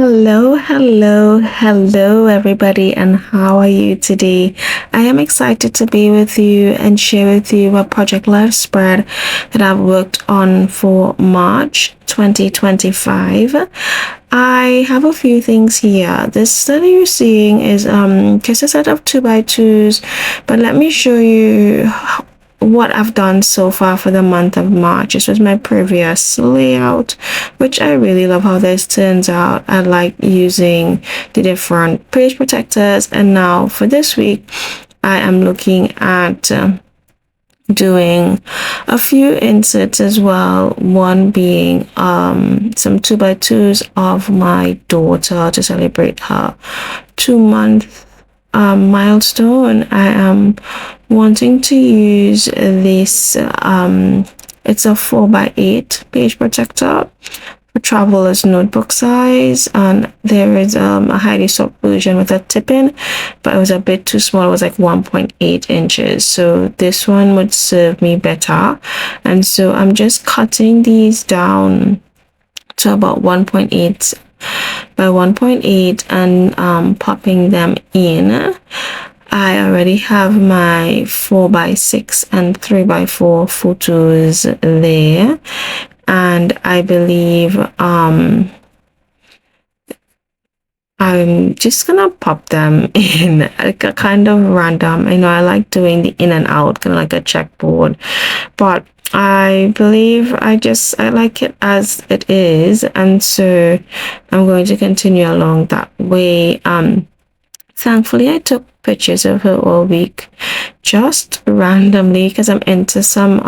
Hello, everybody, and how are you today? I am excited to be with you and share with you a Project Life spread that I've worked on for March 2025. I have a few things here. This that you're seeing is just a set of 2x2s, but let me show you what I've done so far for the month of March. This was my previous layout, which I really love how this turns out. I like using the different page protectors, and now for this week I am looking at doing a few inserts as well, one being some 2x2s of my daughter to celebrate her 2-month milestone. I am wanting to use this it's a 4x8 page protector for traveler's notebook size, and there is a Heidi Swapp version with a tip-in, but it was a bit too small. It was like 1.8 inches, so this one would serve me better, and so I'm just cutting these down to about 1.8 by 1.8 and popping them in. I already have my 4x6 and 3x4 photos there, and I believe I'm just gonna pop them in like a kind of random. I know I like doing the in and out, kind of like a checkboard, but I believe I like it as it is, and so I'm going to continue along that way. Thankfully I took pictures of her all week just randomly because I'm into some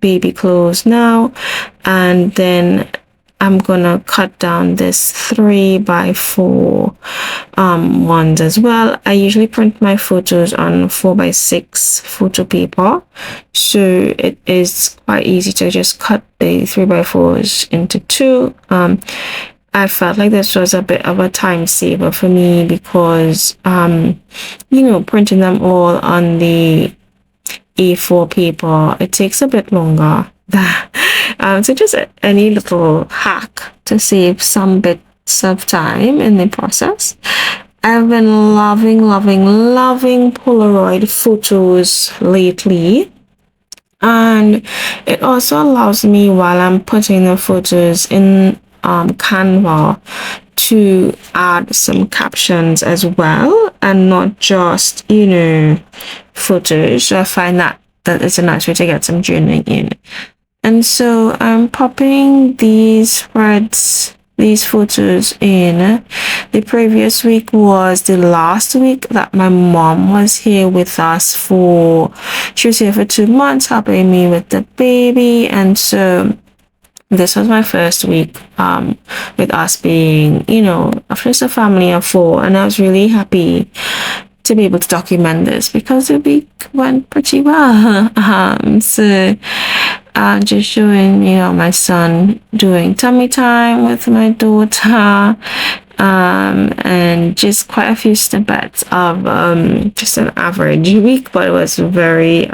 baby clothes now, and then I'm gonna cut down this 3x4 ones as well. I usually print my photos on 4x6 photo paper, so it is quite easy to just cut the 3x4s into two. I felt like this was a bit of a time saver for me because printing them all on the A4 paper, it takes a bit longer. So just any little hack to save some bits of time in the process. I've been loving Polaroid photos lately, and it also allows me, while I'm putting the photos in Canva, to add some captions as well, and not just photos. So I find that it's a nice way to get some journaling in. And so I'm popping these photos in. The previous week was the last week that my mom was here with us she was here for 2 months helping me with the baby, and so this was my first week with us being, just a family of 4, and I was really happy to be able to document this because the week went pretty well. So just showing, my son doing tummy time with my daughter, and just quite a few snippets of just an average week, but it was very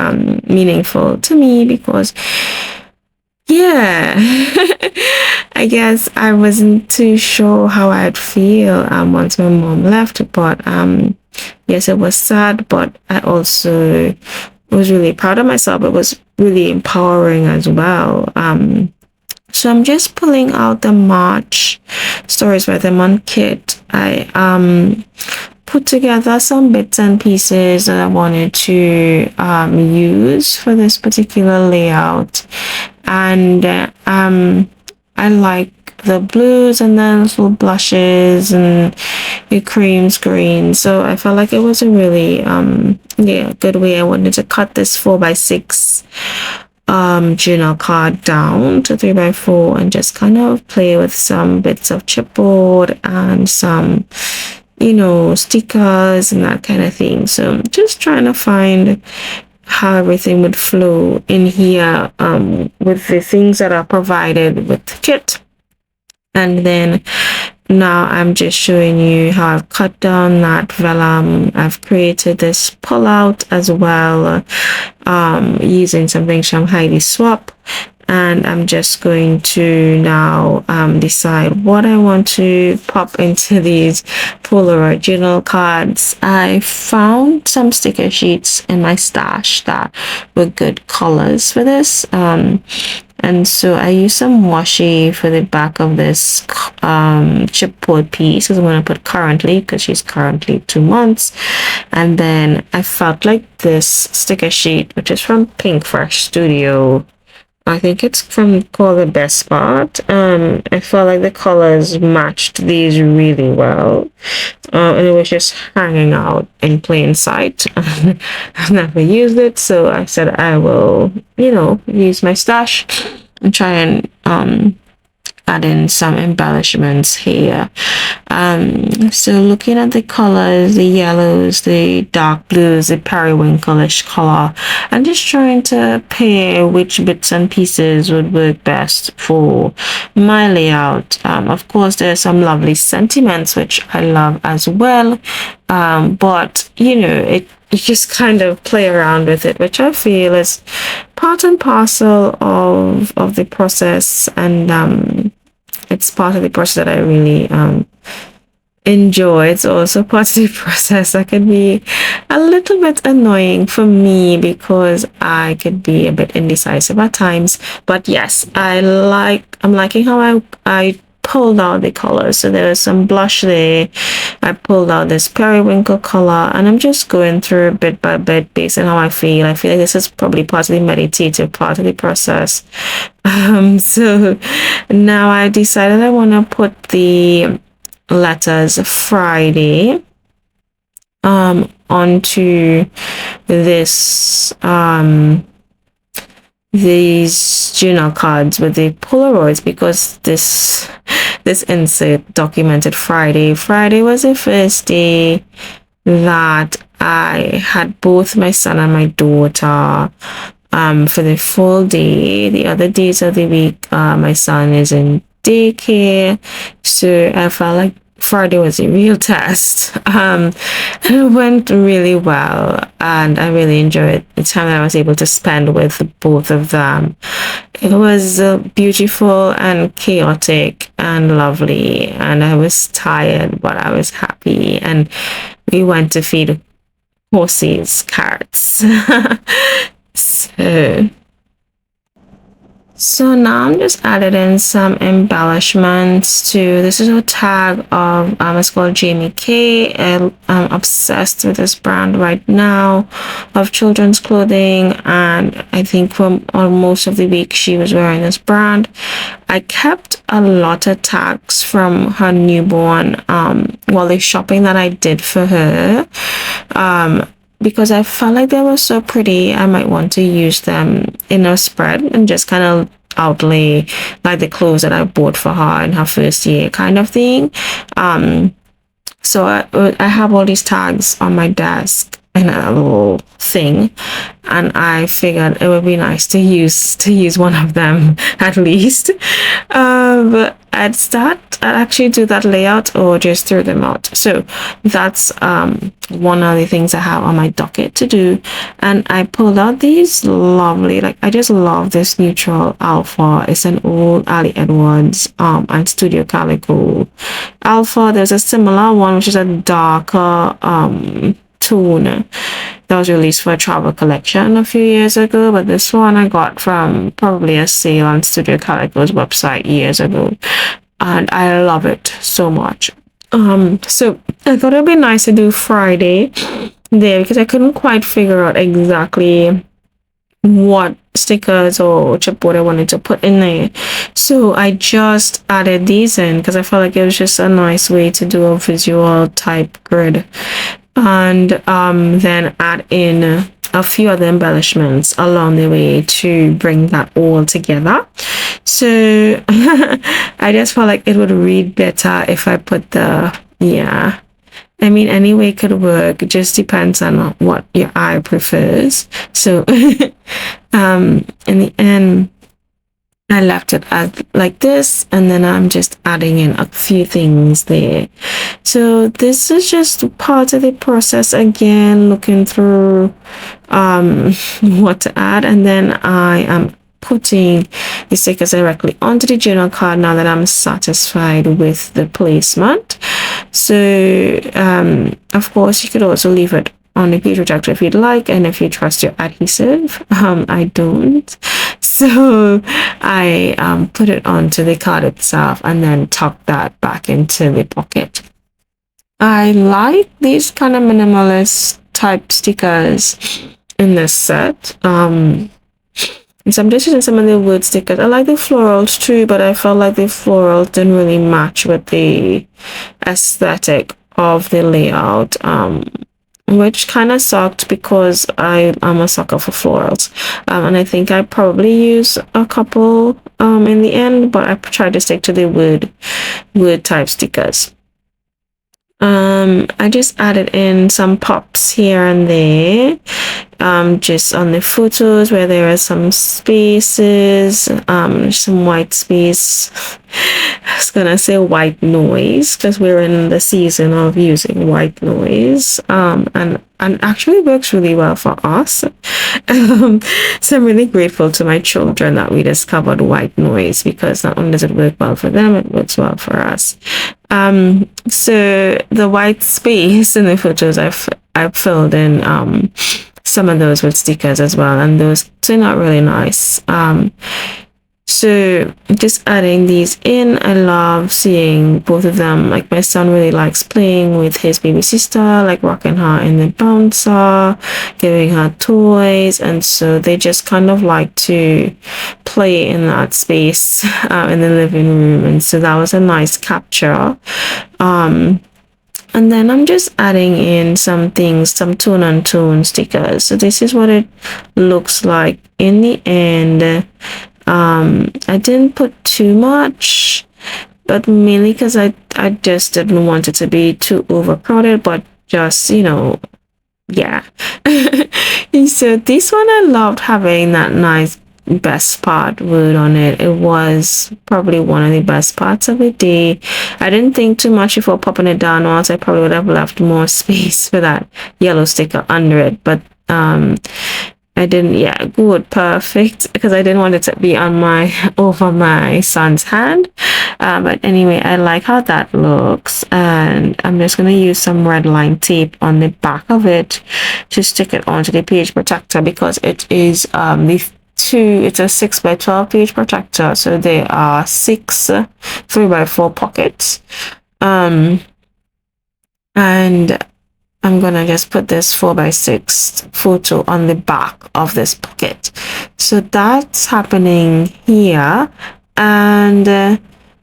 meaningful to me because I guess I wasn't too sure how I'd feel once my mom left, but yes, it was sad, but I also was really proud of myself. It was really empowering as well. So I'm just pulling out the March Stories by the Month kit. I put together some bits and pieces that I wanted to use for this particular layout, and I like the blues and then little blushes and the creams, greens. So I felt like it was a really good way. I wanted to cut this 4x6 journal card down to 3x4 and just kind of play with some bits of chipboard and some stickers and that kind of thing. So just trying to find how everything would flow in here with the things that are provided with the kit. And then now I'm just showing you how I've cut down that vellum. I've created this pull out as well using something from Heidi Swapp, and I'm just going to now decide what I want to pop into these Polaroid journal cards. I found some sticker sheets in my stash that were good colors for this, and so I used some washi for the back of this chipboard piece, because I'm going to put currently, because she's currently 2 months. And then I felt like this sticker sheet, which is from Pinkfresh Studio, I think it's called The Best Part. I felt like the colors matched these really well. And it was just hanging out in plain sight. I've never used it, so I said I will, use my stash and try and add in some embellishments here. So looking at the colors, the yellows, the dark blues, the periwinkle-ish color, and just trying to pair which bits and pieces would work best for my layout. Of course, there's some lovely sentiments which I love as well, but you just kind of play around with it, which I feel is part and parcel of the process, and it's part of the process that I really enjoy. It's also part of the process that can be a little bit annoying for me, because I could be a bit indecisive at times. But yes, I'm liking how I pulled out the colors. So there was some blush there. I pulled out this periwinkle color, and I'm just going through bit by bit based on how I feel. I feel like this is probably part of the meditative part of the process. So now I decided I want to put the letters Friday onto this these journal cards with the Polaroids, because this insert documented Friday. Friday was the first day that I had both my son and my daughter for the full day. The other days of the week, my son is in daycare, so I felt like Friday was a real test. It went really well, and I really enjoyed the time that I was able to spend with both of them. It was beautiful and chaotic and lovely, and I was tired, but I was happy, and we went to feed horses carrots. So now I'm just added in some embellishments to, this is a tag of, it's called Jamie K. I'm obsessed with this brand right now of children's clothing, and I think for most of the week she was wearing this brand. I kept a lot of tags from her newborn, the shopping that I did for her, because I felt like they were so pretty. I might want to use them in a spread and just kind of outlay like the clothes that I bought for her in her first year kind of thing. So I have all these tags on my desk in a little thing, and I figured it would be nice to use one of them at least. But I'd actually do that layout or just throw them out. So that's one of the things I have on my docket to do. And I pulled out these lovely, I just love this neutral alpha. It's an old aliedwards and Studio Calico alpha. There's a similar one which is a darker tone that was released for a travel collection a few years ago, but this one I got from probably a sale on Studio Calico's website years ago, and I love it so much. So I thought it would be nice to do Friday there, because I couldn't quite figure out exactly what stickers or chipboard I wanted to put in there. So I just added these in because I felt like it was just a nice way to do a visual type grid, and then add in a few other embellishments along the way to bring that all together. So I just felt like it would read better if I put any way could work. It just depends on what your eye prefers. So in the end, I left it as like this, and then I'm just adding in a few things there. So this is just part of the process, again, looking through what to add, and then I am putting the stickers directly onto the journal card now that I'm satisfied with the placement. So of course you could also leave it on the page protector if you'd like, and if you trust your adhesive. I don't, so I put it onto the card itself and then tuck that back into the pocket. I like these kind of minimalist type stickers in this set. And so I'm just using some of the wood stickers. I like the florals too, but I felt like the florals didn't really match with the aesthetic of the layout, which kind of sucked because I am a sucker for florals, and I think I probably use a couple in the end, but I tried to stick to the wood type stickers. I just added in some pops here and there, just on the photos where there are some spaces, some white space. I was gonna say white noise because we're in the season of using white noise, and actually works really well for us. So I'm really grateful to my children that we discovered white noise, because not only does it work well for them, it works well for us. So the white space in the photos, I've filled in some of those with stickers as well, and those turn out really nice. So just adding these in. I love seeing both of them. Like, my son really likes playing with his baby sister, like rocking her in the bouncer, giving her toys, and so they just kind of like to play in that space in the living room, and so that was a nice capture. And then I'm just adding in some things, some tone on tone stickers. So this is what it looks like in the end. I didn't put too much, but mainly because I just didn't want it to be too overcrowded, but just, you know, yeah. So this one, I loved having that nice best part word on it. It was probably one of the best parts of the day. I didn't think too much before popping it down, or else I probably would have left more space for that yellow sticker under it, but I didn't. Yeah, good, perfect, because I didn't want it to be on over my son's hand. But anyway, I like how that looks, and I'm just gonna use some Redline tape on the back of it to stick it onto the page protector, because it is it's a 6x12 page protector, so there are 6 3x4 pockets, and I'm gonna just put this 4x6 photo on the back of this pocket. So that's happening here, and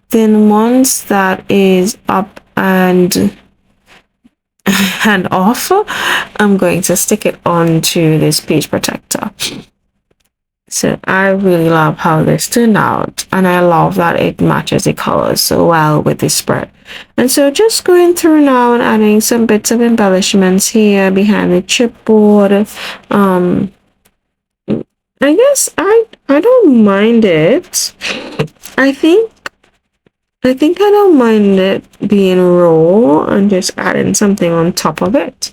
then once that is up and off, I'm going to stick it onto this page protector. So I really love how this turned out, and I love that it matches the colors so well with the spread. And so just going through now and adding some bits of embellishments here behind the chipboard. I guess I don't mind it. I think I don't mind it being raw and just adding something on top of it,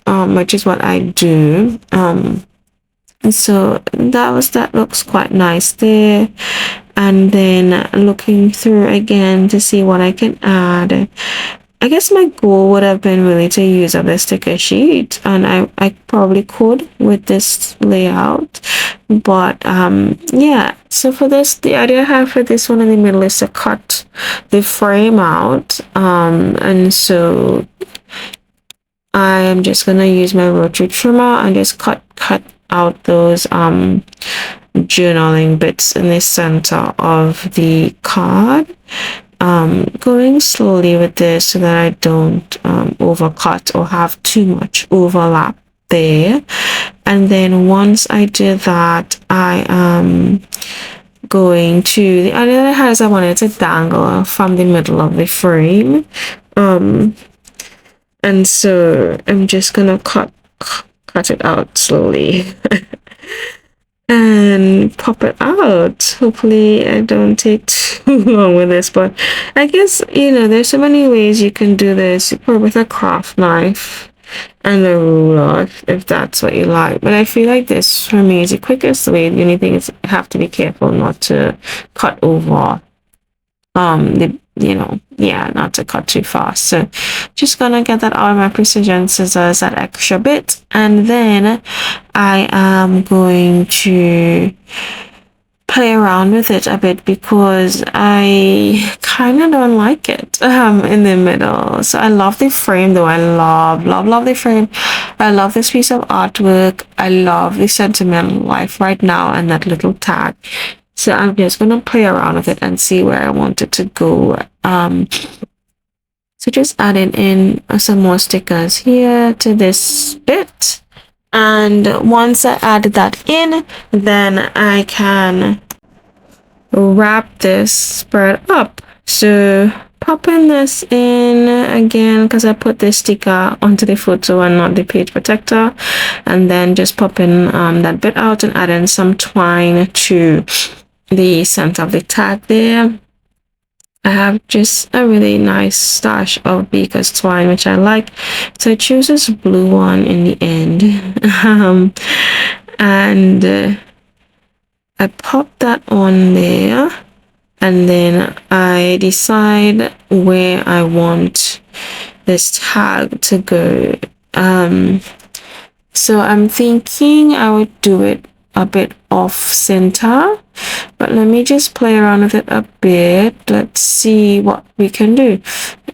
which is what I do. So that looks quite nice there. And then looking through again to see what I can add. I guess my goal would have been really to use up the sticker sheet, and I probably could with this layout, but yeah. So for this, the idea I have for this one in the middle is to cut the frame out, and so I am just gonna use my Rotary Trimmer and just cut out those journaling bits in the center of the card, going slowly with this so that I don't overcut or have too much overlap there. And then once I did that, I am going to, the idea that I had is I wanted to dangle from the middle of the frame, and so I'm just gonna cut it out slowly and pop it out. Hopefully I don't take too long with this, but I guess, you know, there's so many ways you can do this. You put it with a craft knife, and a ruler if that's what you like. But I feel like this for me is the quickest way. The only thing is you have to be careful not to cut over not to cut too fast. So just gonna get that out of my precision scissors, that extra bit, and then I am going to play around with it a bit because I kind of don't like it in the middle. So I love the frame though. I love the frame. I love this piece of artwork. I love the sentimental life right now and that little tag. So I'm just gonna play around with it and see where I want it to go. So just adding in some more stickers here to this bit. And once I add that in, then I can wrap this spread up. So popping this in again because I put this sticker onto the photo and not the page protector, and then just popping that bit out and adding some twine to the center of the tag there. I have just a really nice stash of Baker's twine, which I like. So I choose this blue one in the end. And I pop that on there. And then I decide where I want this tag to go. So I'm thinking I would do it a bit off center, but let me just play around with it a bit. Let's see what we can do.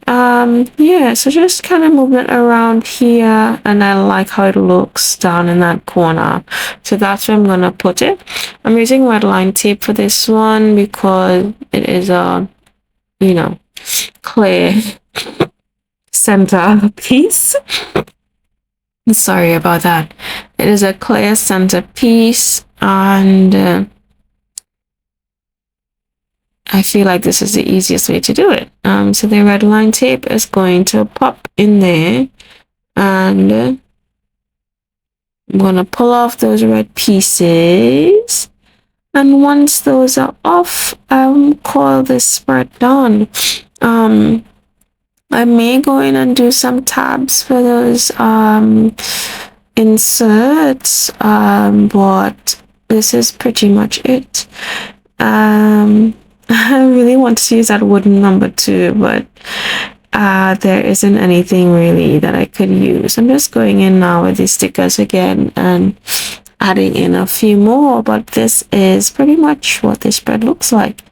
So just kind of moving it around here, and I like how it looks down in that corner. So that's where I'm gonna put it. I'm using Redline tape for this one because it is a clear center piece. Sorry about that. It is a clear center piece, and I feel like this is the easiest way to do it. So the Redline tape is going to pop in there, and I'm gonna pull off those red pieces. And once those are off, call this spread done. I may go in and do some tabs for those inserts, but this is pretty much it. I really want to use that wooden number 2, but there isn't anything really that I could use. I'm just going in now with these stickers again and adding in a few more, but this is pretty much what this spread looks like.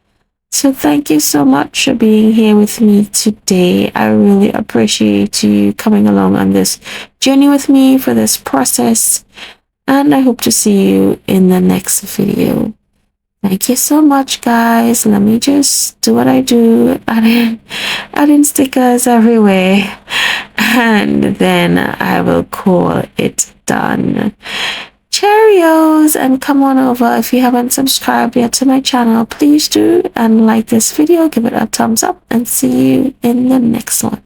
So thank you so much for being here with me today. I really appreciate you coming along on this journey with me for this process, and I hope to see you in the next video. Thank you so much, guys. Let me just do what I do, adding stickers everywhere, and then I will call it done. Cheerios, and come on over. If you haven't subscribed yet to my channel, please do, and like this video, give it a thumbs up, and see you in the next one.